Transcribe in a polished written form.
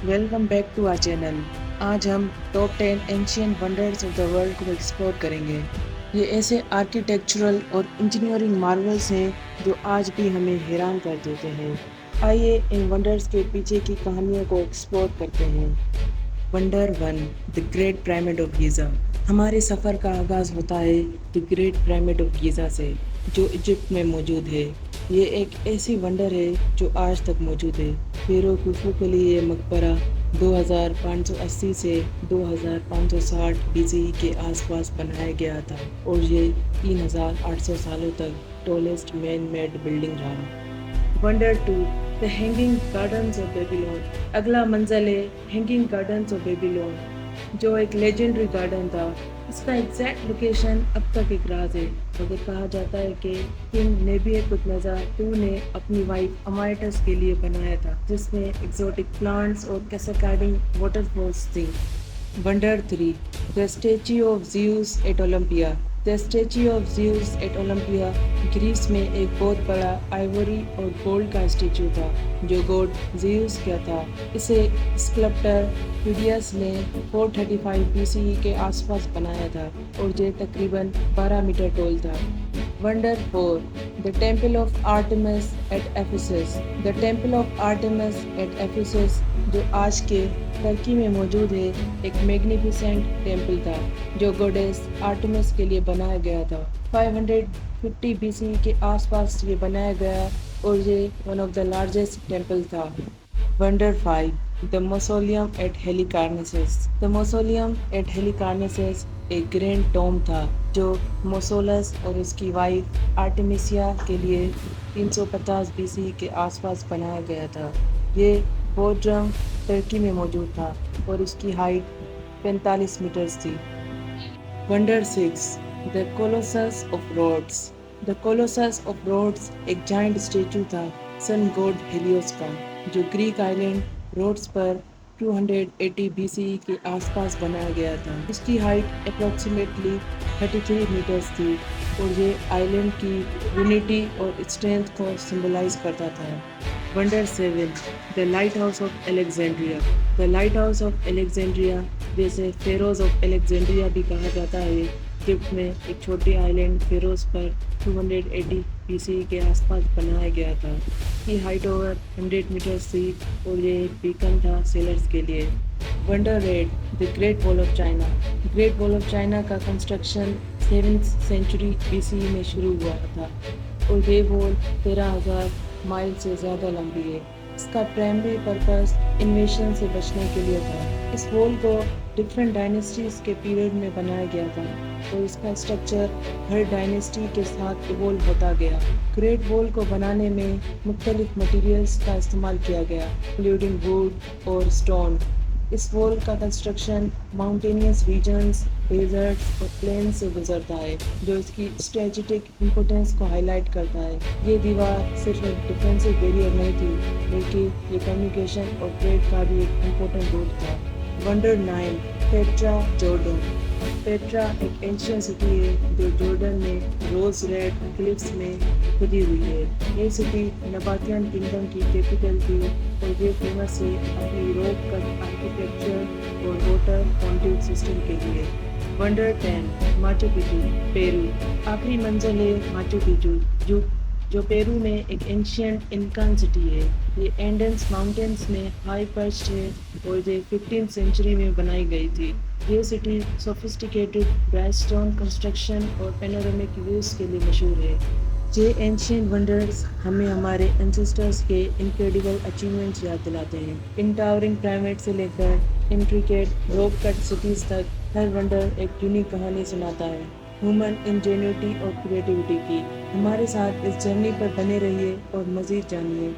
Welcome back to our channel. آج ہم top 10 ancient wonders of the world کو explore کریں گے۔ یہ ایسے آرکیٹیکچرل اور انجینئرنگ مارولز ہیں جو آج بھی ہمیں حیران کر دیتے ہیں۔ آئیے ان ونڈرز کے پیچھے کی کہانیوں کو ایکسپلور کرتے ہیں۔ Wonder 1، the great pyramid of Giza. ہمارے سفر کا آغاز ہوتا ہے the great pyramid of Giza سے، جو ایجپٹ میں موجود ہے۔ یہ ایک ایسی ونڈر ہے جو آج تک موجود ہے۔ فیرو خوفو کے لیے یہ مقبرہ 2580 سے 2560 BCE کے آس پاس بنایا گیا تھا اور یہ 3800 سالوں تک ٹالسٹ مین میڈ بلڈنگ رہا۔ Wonder 2، the hanging gardens of Babylon. اگلا منزل ہے ہینگنگ گارڈنز آف بیبیلون، جو ایک لیجنڈری گارڈن تھا۔ اس کا ایگزیکٹ لوکیشن اب تک ایک راز ہے، مگر کہا جاتا ہے کہ کنگ نیبوکڈنیزر II نے اپنی وائف امائٹس کے لیے بنایا تھا، جس میں ایگزوٹک پلانٹس اور کیسکیڈنگ واٹر فالز تھیں۔ Wonder 3، the statue of Zeus at Olympia. The statue of Zeus at Olympia Greece میں ایک بہت بڑا آئیوری اور گولڈ کا اسٹیچو تھا جو گوڈ زیوس کا تھا۔ اسے اسکلپٹر فیڈیس نے 435 BCE کے آس پاس بنایا تھا اور یہ تقریباً 12 میٹر ٹال تھا۔ Wonder 4، the temple of Artemis at Ephesus. The temple of Artemis at Ephesus, جو آج کے ترکی میں موجود ہے، ایک میگنیفیسنٹ ٹیمپل تھا جو گوڈیس آرٹیمس کے لیے بنایا گیا تھا۔ 550 BCE کے آس پاس یہ بنایا گیا اور یہ one of the largest temple تھا۔ Wonder 5، the mausoleum at Halicarnassus. The mausoleum at Halicarnassus ایک گرینڈ ٹوم تھا جو موسولس اور اس کی وائف آرٹیمیسیا کے لیے 350 BCE کے آس پاس بنایا گیا تھا۔ یہ بوڈرم ترکی میں موجود تھا اور اس کی ہائٹ 45 میٹرز تھی۔ Wonder 6، the Colossus of Rhodes. The Colossus of Rhodes ایک جائنٹ اسٹیچو تھا سن گوڈ ہیلیوس کا، جو گریک آئلینڈ روڈس پر 280 BCE کے آس پاس بنایا گیا تھا۔ اس کی ہائٹ اپروکسیمیٹلی 33 میٹرز تھی اور یہ آئلینڈ کی یونٹی اور اسٹرینتھ کو سمبلائز کرتا تھا۔ Wonder 7، the light house of Alexandria. The light house of Alexandria, جیسے فیروز آف الیگزینڈریا بھی کہا جاتا ہے، ایجپٹ میں ایک چھوٹی آئلینڈ فیروز پر 280 BCE کے آس پاس بنایا گیا تھا۔ اس کی ہائٹ اوور 100 میٹرز تھی اور یہ ایک بیکن تھا سیلرز کے لیے۔ ونڈر 8، دی گریٹ وال آف چائنا۔ گریٹ وال آف چائنا کا کنسٹرکشن 7th سینچری BCE میں شروع ہوا تھا اور یہ وال 13,000 مائل سے زیادہ لمبی ہے۔ اس کا پرائمری پرپس انویشن سے بچنے کے لیے تھا۔ اس وال کو ڈفرینٹ ڈائنیسٹیز کے پیریڈ میں بنایا گیا تھا اور اس کا اسٹرکچر ہر ڈائنیسٹی کے ساتھ ایوولو ہوتا گیا۔ گریٹ وال کو بنانے میں مختلف مٹیریلز کا استعمال کیا گیا، انکلوڈنگ ووڈ اور اسٹون۔ اس وال کا کنسٹرکشن ماؤنٹینیس ریجنز، ڈیزرٹس اور پلینز سے گزرتا ہے، جو اس کی اسٹریٹجک امپورٹنس کو ہائی لائٹ کرتا ہے۔ یہ دیوار صرف ایک ڈیفینسو بیریئر نہیں تھی، بلکہ یہ کمیونیکیشن اور ٹریڈ کا بھی ایک امپورٹنٹ روٹ تھا۔ Wonder 9، Petra Jordan. پیٹرا ایک اینشین سٹی ہے جو جارڈن میں روز ریڈ کلفس میں کھدی ہوئی ہے۔ یہ سٹی نباتیان کنگڈم کی کیپٹل تھی اور یہ فیمس ہے اپنی راک کٹ آرکیٹیکچر اور واٹر کانڈیوٹ سسٹم کے لیے۔ ونڈر 10، ماچو پچو، پیرو۔ آخری منزل ہے ماچو پچو، جو پیرو میں ایک اینشینٹ انکان سٹی ہے۔ یہ اینڈنس ماؤنٹینز میں ہائی پرچڈ ہے اور یہ 15th سینچری میں بنائی گئی تھی۔ یہ city sophisticated dry stone construction اور پینورامک ویوز کے لیے مشہور ہے۔ یہ اینشینٹ ونڈرز ہمیں ہمارے انسیسٹرز کے انکریڈیبل اچیومنٹس یاد دلاتے ہیں۔ ان ٹاورنگ پیرامڈ سے لے کر انٹریکیٹ راک کٹ سٹیز تک، ہر ونڈر ایک یونیک کہانی سناتا ہے، ہیومن انجینیوٹی اور کریٹیوٹی کی۔ ہمارے ساتھ اس جرنی پر بنے رہیے اور مزید جانیے۔